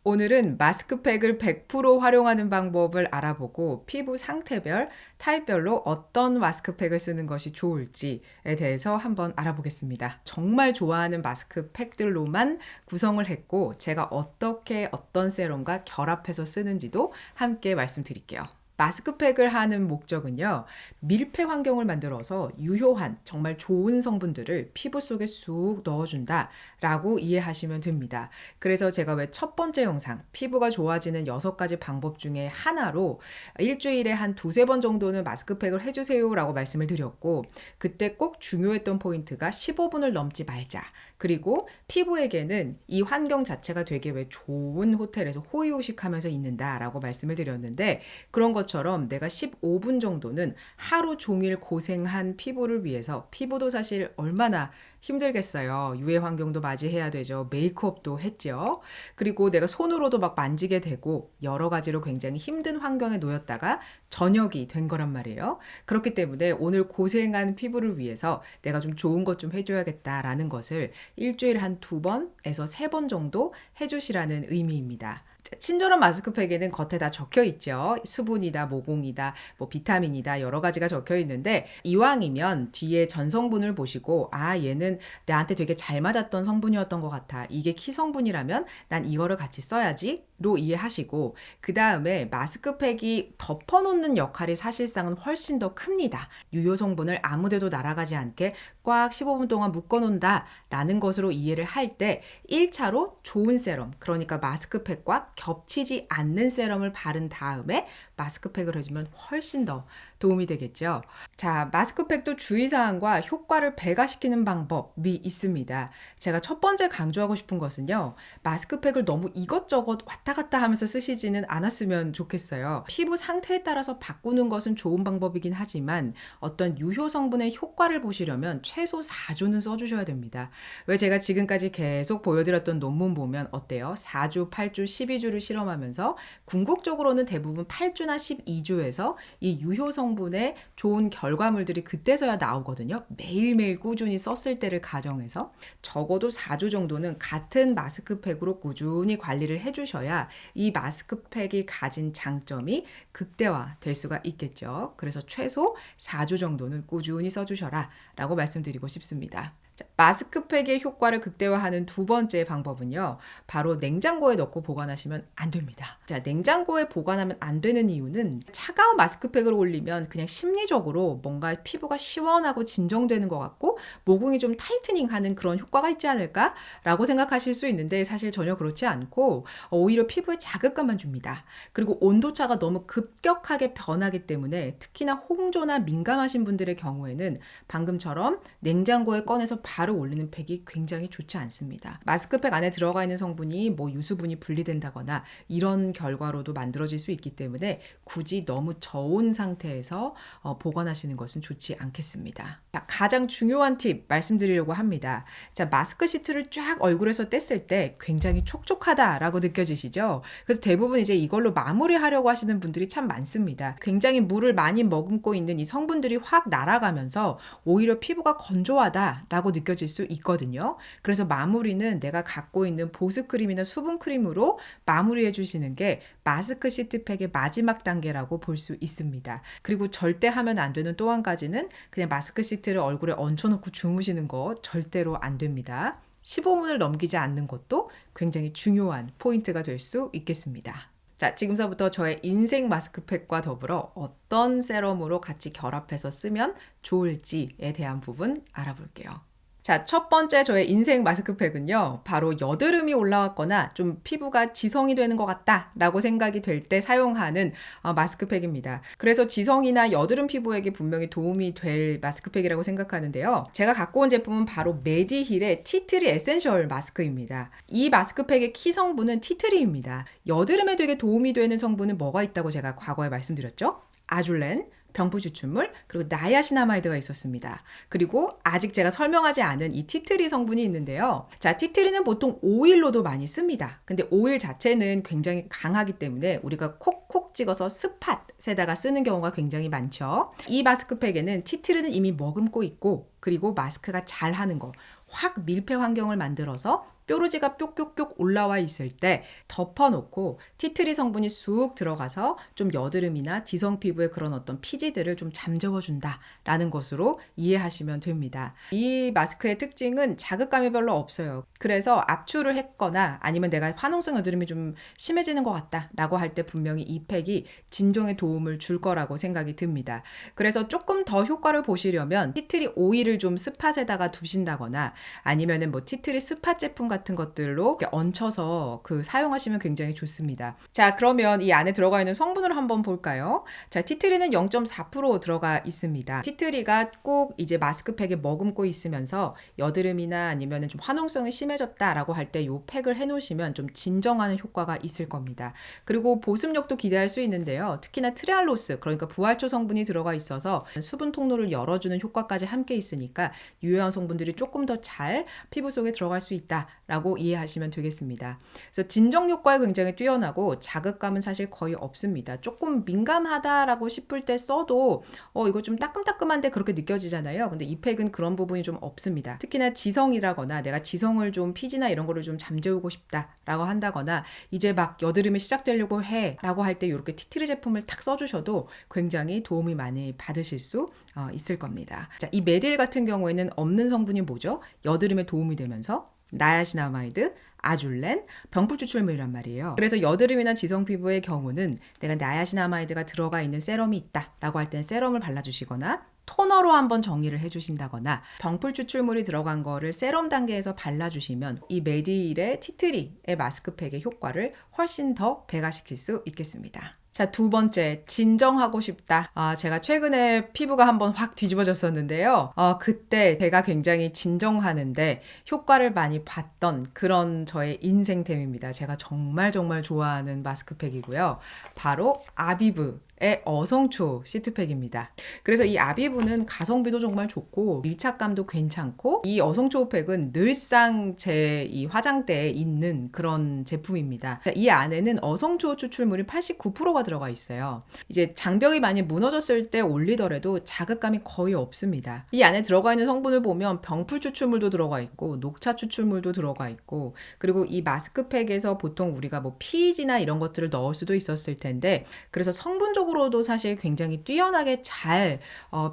오늘은 마스크팩을 100% 활용하는 방법을 알아보고 피부 상태별, 타입별로 어떤 마스크팩을 쓰는 것이 좋을지에 대해서 한번 알아보겠습니다. 정말 좋아하는 마스크팩들로만 구성을 했고 제가 어떻게 어떤 세럼과 결합해서 쓰는지도 함께 말씀드릴게요. 마스크팩을 하는 목적은요, 밀폐 환경을 만들어서 유효한 정말 좋은 성분들을 피부 속에 쑥 넣어준다 라고 이해하시면 됩니다. 그래서 제가 왜 첫 번째 영상 피부가 좋아지는 6가지 방법 중에 하나로 일주일에 한 두세 번 정도는 마스크팩을 해주세요 라고 말씀을 드렸고, 그때 꼭 중요했던 포인트가 15분을 넘지 말자, 그리고 피부에게는 이 환경 자체가 되게 왜 좋은 호텔에서 호의호식하면서 있는다 라고 말씀을 드렸는데, 그런 것처럼 내가 15분 정도는 하루 종일 고생한 피부를 위해서, 피부도 사실 얼마나 힘들겠어요. 유해 환경도 맞이해야 되죠. 메이크업도 했죠. 그리고 내가 손으로도 막 만지게 되고 여러 가지로 굉장히 힘든 환경에 놓였다가 저녁이 된 거란 말이에요. 그렇기 때문에 오늘 고생한 피부를 위해서 내가 좀 좋은 것 좀 해줘야겠다라는 것을 일주일에 한 2번에서 3번 정도 해주시라는 의미입니다. 친절한 마스크팩에는 겉에 다 적혀 있죠. 수분이다, 모공이다, 뭐 비타민이다, 여러 가지가 적혀 있는데, 이왕이면 뒤에 전성분을 보시고, 아, 얘는 나한테 되게 잘 맞았던 성분이었던 것 같아, 이게 키 성분이라면 난 이거를 같이 써야지 로 이해하시고, 그 다음에 마스크팩이 덮어놓는 역할이 사실상은 훨씬 더 큽니다. 유효 성분을 아무데도 날아가지 않게 꽉 15분 동안 묶어놓는다 라는 것으로 이해를 할 때, 1차로 좋은 세럼, 그러니까 마스크팩과 겹치지 않는 세럼을 바른 다음에 마스크팩을 해주면 훨씬 더 도움이 되겠죠. 자, 마스크팩도 주의사항과 효과를 배가시키는 방법이 있습니다. 제가 첫 번째 강조하고 싶은 것은요, 마스크팩을 너무 이것저것 왔다 갔다 하면서 쓰시지는 않았으면 좋겠어요. 피부 상태에 따라서 바꾸는 것은 좋은 방법이긴 하지만 어떤 유효 성분의 효과를 보시려면 최소 4주는 써주셔야 됩니다. 왜 제가 지금까지 계속 보여드렸던 논문 보면 어때요? 4주, 8주, 12주를 실험하면서 궁극적으로는 대부분 8주나 12주에서 이 유효 성분의 좋은 결과물들이 그때서야 나오거든요. 매일매일 꾸준히 썼을 때를 가정해서 적어도 4주 정도는 같은 마스크팩으로 꾸준히 관리를 해주셔야 이 마스크팩이 가진 장점이 극대화될 수가 있겠죠. 그래서 최소 4주 정도는 꾸준히 써주셔라 라고 말씀드리고 싶습니다. 자, 마스크팩의 효과를 극대화하는 두 번째 방법은요, 바로 냉장고에 넣고 보관하시면 안 됩니다. 자, 냉장고에 보관하면 안 되는 이유는 차가운 마스크팩을 올리면 그냥 심리적으로 뭔가 피부가 시원하고 진정되는 것 같고 모공이 좀 타이트닝하는 그런 효과가 있지 않을까? 라고 생각하실 수 있는데, 사실 전혀 그렇지 않고 오히려 피부에 자극감만 줍니다. 그리고 온도차가 너무 급격하게 변하기 때문에 특히나 홍조나 민감하신 분들의 경우에는 방금처럼 냉장고에 꺼내서 바로 올리는 팩이 굉장히 좋지 않습니다. 마스크팩 안에 들어가 있는 성분이 뭐 유수분이 분리된다거나 이런 결과로도 만들어질 수 있기 때문에 굳이 너무 저온 상태에서 보관하시는 것은 좋지 않겠습니다. 자, 가장 중요한 팁 말씀드리려고 합니다. 자, 마스크 시트를 쫙 얼굴에서 뗐을 때 굉장히 촉촉하다라고 느껴지시죠? 그래서 대부분 이제 이걸로 마무리하려고 하시는 분들이 참 많습니다. 굉장히 물을 많이 머금고 있는 이 성분들이 확 날아가면서 오히려 피부가 건조하다라고 느껴질 수 있거든요. 그래서 마무리는 내가 갖고 있는 보습크림이나 수분크림으로 마무리해 주시는 게 마스크 시트팩의 마지막 단계라고 볼 수 있습니다. 그리고 절대 하면 안 되는 또 한 가지는 그냥 마스크 시트를 얼굴에 얹혀놓고 주무시는 거 절대로 안 됩니다. 15분을 넘기지 않는 것도 굉장히 중요한 포인트가 될 수 있겠습니다. 자, 지금서부터 저의 인생 마스크팩과 더불어 어떤 세럼으로 같이 결합해서 쓰면 좋을지에 대한 부분 알아볼게요. 자, 첫 번째 저의 인생 마스크팩은요, 바로 여드름이 올라왔거나 좀 피부가 지성이 되는 것 같다 라고 생각이 될 때 사용하는 마스크팩입니다. 그래서 지성이나 여드름 피부에게 분명히 도움이 될 마스크팩이라고 생각하는데요, 제가 갖고 온 제품은 바로 메디힐의 티트리 에센셜 마스크입니다. 이 마스크팩의 키 성분은 티트리입니다. 여드름에 되게 도움이 되는 성분은 뭐가 있다고 제가 과거에 말씀드렸죠? 아줄렌, 병부 추출물, 그리고 나야시나마이드가 있었습니다. 그리고 아직 제가 설명하지 않은 이 티트리 성분이 있는데요. 자, 티트리는 보통 오일로도 많이 씁니다. 근데 오일 자체는 굉장히 강하기 때문에 우리가 콕콕 찍어서 스팟에다가 쓰는 경우가 굉장히 많죠. 이 마스크팩에는 티트리는 이미 머금고 있고, 그리고 마스크가 잘 하는 거, 확 밀폐 환경을 만들어서 뾰루지가 뾱뾱뾱 올라와 있을 때 덮어놓고 티트리 성분이 쑥 들어가서 좀 여드름이나 지성 피부의 그런 어떤 피지들을 좀 잠재워준다 라는 것으로 이해하시면 됩니다. 이 마스크의 특징은 자극감이 별로 없어요. 그래서 압출을 했거나 아니면 내가 화농성 여드름이 좀 심해지는 것 같다 라고 할 때 분명히 이 팩이 진정에 도움을 줄 거라고 생각이 듭니다. 그래서 조금 더 효과를 보시려면 티트리 오일을 좀 스팟에다가 두신다거나 아니면은 뭐 티트리 스팟 제품 같은 것들로 이렇게 얹혀서 사용하시면 굉장히 좋습니다. 자, 그러면 이 안에 들어가 있는 성분을 한번 볼까요? 자, 티트리는 0.4% 들어가 있습니다. 티트리가 꼭 이제 마스크팩에 머금고 있으면서 여드름이나 아니면은 좀 화농성이 심해졌다라고 할 때 이 팩을 해놓으시면 좀 진정하는 효과가 있을 겁니다. 그리고 보습력도 기대할 수 있는데요. 특히나 트레알로스, 그러니까 부활초 성분이 들어가 있어서 수분 통로를 열어주는 효과까지 함께 있으니까 유효한 성분들이 조금 더 잘 피부 속에 들어갈 수 있다라고 이해하시면 되겠습니다. 그래서 진정 효과가 굉장히 뛰어나고 자극감은 사실 거의 없습니다. 조금 민감하다라고 싶을 때 써도 이거 좀 따끔따끔한데 그렇게 느껴지잖아요. 근데 이 팩은 그런 부분이 좀 없습니다. 특히나 지성이라거나 내가 지성을 좀 피지나 이런 거를 좀 잠재우고 싶다라고 한다거나 이제 막 여드름이 시작되려고 해 라고 할 때 이렇게 티트리 제품을 탁 써주셔도 굉장히 도움이 많이 받으실 수 있을 겁니다. 자, 이 메딜 같은 경우에는 없는 성분이 뭐죠? 여드름에 도움이 되면서 나야시나마이드, 아줄렌, 병풀 추출물이란 말이에요. 그래서 여드름이나 지성 피부의 경우는 내가 나야시나마이드가 들어가 있는 세럼이 있다 라고 할 땐 세럼을 발라주시거나 토너로 한번 정리를 해주신다거나 병풀 추출물이 들어간 거를 세럼 단계에서 발라주시면 이 메디일의 티트리의 마스크팩의 효과를 훨씬 더 배가시킬 수 있겠습니다. 자, 두 번째, 진정하고 싶다. 제가 최근에 피부가 한번 확 뒤집어졌었는데요. 그때 제가 굉장히 진정하는데 효과를 많이 봤던 그런 저의 인생템입니다. 제가 정말 좋아하는 마스크팩이고요. 바로 아비브의 어성초 시트팩입니다. 그래서 이 아비브는 가성비도 정말 좋고 밀착감도 괜찮고 이 어성초 팩은 늘상 제 이 화장대에 있는 그런 제품입니다. 이 안에는 어성초 추출물이 89%가 들어가 있어요. 이제 장벽이 많이 무너졌을 때 올리더라도 자극감이 거의 없습니다. 이 안에 들어가 있는 성분을 보면 병풀 추출물도 들어가 있고 녹차 추출물도 들어가 있고 그리고 이 마스크팩에서 보통 우리가 뭐 PEG나 이런 것들을 넣을 수도 있었을 텐데 그래서 성분적으로도 사실 굉장히 뛰어나게 잘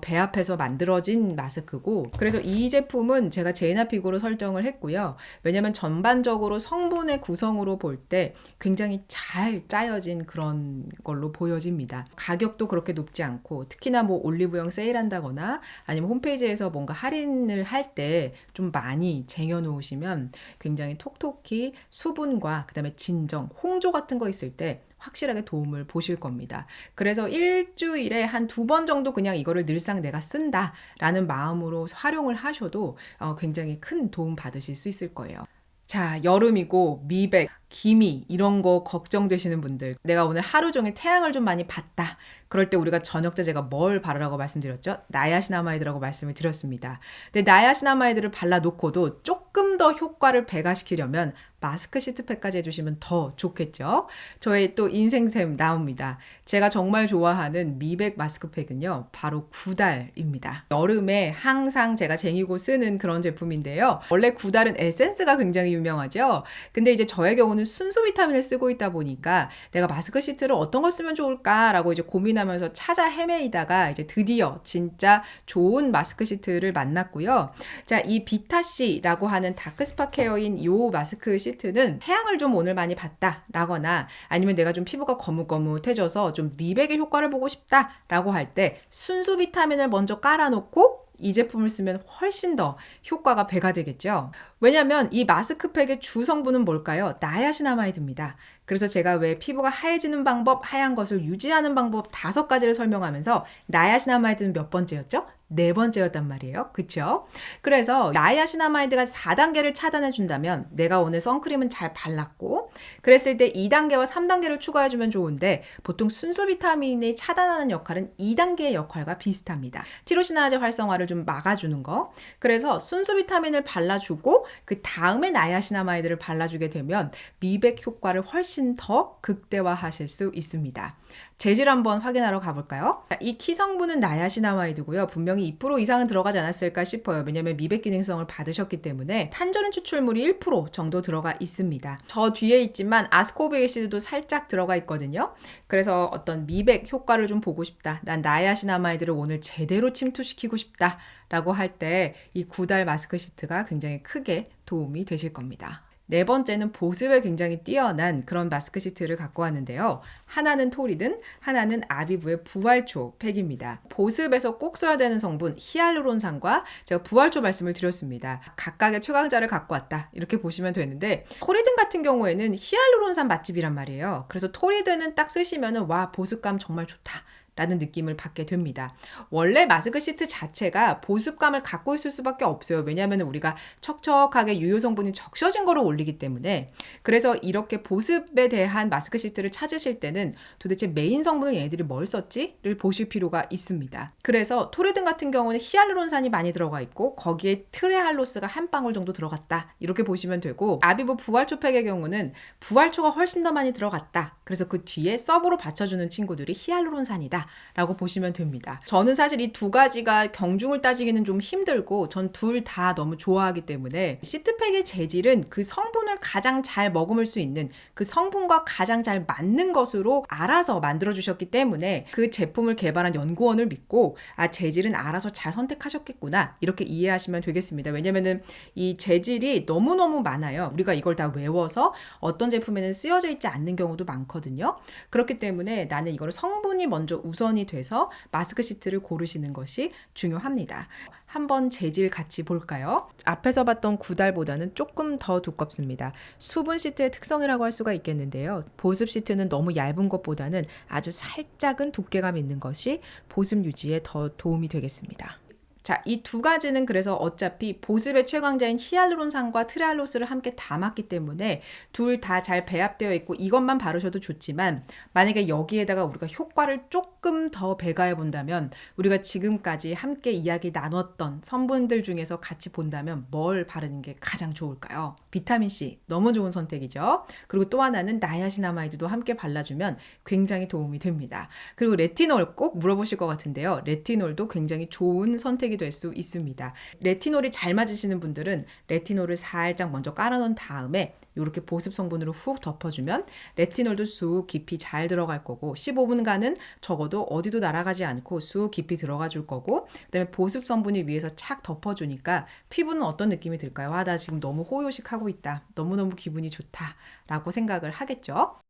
배합해서 만들어진 마스크고 그래서 이 제품은 제가 제이나픽으로 설정을 했고요. 왜냐면 전반적으로 성분의 구성으로 볼 때 굉장히 잘 짜여진 그런 걸로 보여집니다. 가격도 그렇게 높지 않고 특히나 뭐 올리브영 세일한다거나 아니면 홈페이지에서 뭔가 할인을 할 때 좀 많이 쟁여놓으시면 굉장히 톡톡히 수분과 그 다음에 진정, 홍조 같은 거 있을 때 확실하게 도움을 보실 겁니다. 그래서 일주일에 한 2번 정도 그냥 이거를 늘상 내가 쓴다 라는 마음으로 활용을 하셔도 굉장히 큰 도움 받으실 수 있을 거예요. 자, 여름이고 미백, 기미 이런 거 걱정되시는 분들 내가 오늘 하루 종일 태양을 좀 많이 봤다. 그럴 때 우리가 저녁 때 제가 뭘 바르라고 말씀드렸죠? 나야시나마이드라고 말씀을 드렸습니다. 근데 나야시나마이드를 발라놓고도 조금 더 효과를 배가시키려면 마스크 시트팩까지 해주시면 더 좋겠죠? 저의 또 인생템 나옵니다. 제가 정말 좋아하는 미백 마스크팩은요. 바로 구달입니다. 여름에 항상 제가 쟁이고 쓰는 그런 제품인데요. 원래 구달은 에센스가 굉장히 유명하죠? 근데 이제 저의 경우는 순수 비타민을 쓰고 있다 보니까 내가 마스크 시트를 어떤 걸 쓰면 좋을까라고 이제 고민하면서 찾아 헤매이다가 이제 드디어 진짜 좋은 마스크 시트를 만났고요. 자, 이 비타C라고 하는 다크스팟 케어인 이 마스크 시트는 태양을 좀 오늘 많이 봤다 라거나 아니면 내가 좀 피부가 거뭇거뭇해져서 좀 미백의 효과를 보고 싶다 라고 할 때 순수 비타민을 먼저 깔아놓고 이 제품을 쓰면 훨씬 더 효과가 배가 되겠죠. 왜냐하면 이 마스크팩의 주 성분은 뭘까요? 나야시나마이드입니다. 그래서 제가 왜 피부가 하얘지는 방법, 하얀 것을 유지하는 방법 5가지를 설명하면서 나야시나마이드는 몇 번째였죠? 4번째였단 말이에요. 그쵸? 그래서 나야시나마이드가 4단계를 차단해 준다면 내가 오늘 선크림은 잘 발랐고 그랬을 때 2단계와 3단계를 추가해주면 좋은데 보통 순수 비타민이 차단하는 역할은 2단계의 역할과 비슷합니다. 티로시나제 활성화를 좀 막아주는 거. 그래서 순수 비타민을 발라주고 그 다음에 나야시나마이드를 발라주게 되면 미백 효과를 훨씬 더 극대화하실 수 있습니다. 재질 한번 확인하러 가볼까요? 이 키 성분은 나야시나마이드고요. 분명히 분명히 2% 이상은 들어가지 않았을까 싶어요. 왜냐면 미백 기능성을 받으셨기 때문에 탄저린 추출물이 1% 정도 들어가 있습니다. 저 뒤에 있지만 아스코빅 애시드도 살짝 들어가 있거든요. 그래서 어떤 미백 효과를 좀 보고 싶다. 난 나이아신아마이드를 오늘 제대로 침투시키고 싶다. 라고 할 때 이 9달 마스크 시트가 굉장히 크게 도움이 되실 겁니다. 네 번째는 보습에 굉장히 뛰어난 그런 마스크 시트를 갖고 왔는데요. 하나는 토리든, 하나는 아비브의 부활초 팩입니다. 보습에서 꼭 써야 되는 성분 히알루론산과 제가 부활초 말씀을 드렸습니다. 각각의 최강자를 갖고 왔다. 이렇게 보시면 되는데 토리든 같은 경우에는 히알루론산 맛집이란 말이에요. 그래서 토리든은 딱 쓰시면은 와, 보습감 정말 좋다. 라는 느낌을 받게 됩니다. 원래 마스크 시트 자체가 보습감을 갖고 있을 수밖에 없어요. 왜냐하면 우리가 척척하게 유효 성분이 적셔진 거를 올리기 때문에. 그래서 이렇게 보습에 대한 마스크 시트를 찾으실 때는 도대체 메인 성분을 얘네들이 뭘 썼지를 보실 필요가 있습니다. 그래서 토리든 같은 경우는 히알루론산이 많이 들어가 있고 거기에 트레할로스가 한 방울 정도 들어갔다. 이렇게 보시면 되고 아비브 부활초 팩의 경우는 부활초가 훨씬 더 많이 들어갔다. 그래서 그 뒤에 서브로 받쳐주는 친구들이 히알루론산이다. 라고 보시면 됩니다. 저는 사실 이 두 가지가 경중을 따지기는 좀 힘들고 전 둘 다 너무 좋아하기 때문에 시트팩의 재질은 그 성분을 가장 잘 머금을 수 있는 그 성분과 가장 잘 맞는 것으로 알아서 만들어주셨기 때문에 그 제품을 개발한 연구원을 믿고 재질은 알아서 잘 선택하셨겠구나 이렇게 이해하시면 되겠습니다. 왜냐면은 이 재질이 너무너무 많아요. 우리가 이걸 다 외워서 어떤 제품에는 쓰여져 있지 않는 경우도 많거든요. 그렇기 때문에 나는 이걸 성분이 먼저 우선이 돼서 마스크 시트를 고르시는 것이 중요합니다. 한번 재질 같이 볼까요? 앞에서 봤던 9달보다는 조금 더 두껍습니다. 수분 시트의 특성이라고 할 수가 있겠는데요. 보습 시트는 너무 얇은 것보다는 아주 살짝은 두께감 있는 것이 보습 유지에 더 도움이 되겠습니다. 자, 이 두 가지는 그래서 어차피 보습의 최강자인 히알루론산과 트레할로스를 함께 담았기 때문에 둘 다 잘 배합되어 있고 이것만 바르셔도 좋지만 만약에 여기에다가 우리가 효과를 조금 더 배가해 본다면 우리가 지금까지 함께 이야기 나눴던 성분들 중에서 같이 본다면 뭘 바르는 게 가장 좋을까요? 비타민C 너무 좋은 선택이죠. 그리고 또 하나는 나이아신아마이드도 함께 발라주면 굉장히 도움이 됩니다. 그리고 레티놀 꼭 물어보실 것 같은데요. 레티놀도 굉장히 좋은 선택이 될 수 있습니다. 레티놀이 잘 맞으시는 분들은 레티놀을 살짝 먼저 깔아놓은 다음에 이렇게 보습 성분으로 훅 덮어주면 레티놀도 쑥 깊이 잘 들어갈 거고 15분간은 적어도 어디도 날아가지 않고 쑥 깊이 들어가 줄 거고 그다음에 보습 성분이 위에서 착 덮어주니까 피부는 어떤 느낌이 들까요? 나 지금 너무 호요식하고 있다. 너무너무 기분이 좋다. 라고 생각을 하겠죠?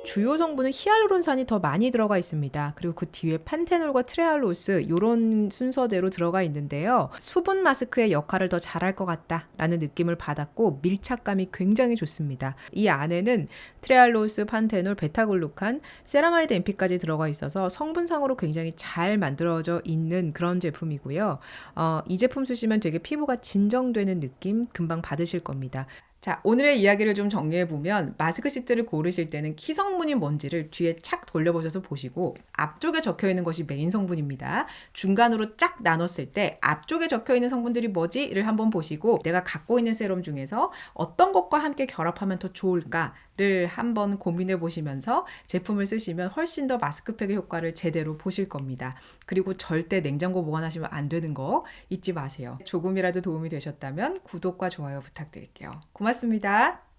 주요 성분은 히알루론산이 더 많이 들어가 있습니다. 그리고 그 뒤에 판테놀과 트레할로스 이런 순서대로 들어가 있는데요. 수분 마스크의 역할을 더 잘할 것 같다라는 느낌을 받았고 밀착감이 굉장히 좋습니다. 이 안에는 트레할로스, 판테놀, 베타글루칸, 세라마이드 MP까지 들어가 있어서 성분상으로 굉장히 잘 만들어져 있는 그런 제품이고요. 이 제품 쓰시면 되게 피부가 진정되는 느낌 금방 받으실 겁니다. 자, 오늘의 이야기를 좀 정리해보면 마스크 시트를 고르실 때는 키 성분이 뭔지를 뒤에 착 돌려보셔서 보시고 앞쪽에 적혀있는 것이 메인 성분입니다. 중간으로 쫙 나눴을 때 앞쪽에 적혀있는 성분들이 뭐지?를 한번 보시고 내가 갖고 있는 세럼 중에서 어떤 것과 함께 결합하면 더 좋을까를 한번 고민해 보시면서 제품을 쓰시면 훨씬 더 마스크팩의 효과를 제대로 보실 겁니다. 그리고 절대 냉장고 보관하시면 안 되는 거 잊지 마세요. 조금이라도 도움이 되셨다면 구독과 좋아요 부탁드릴게요. 고맙습니다.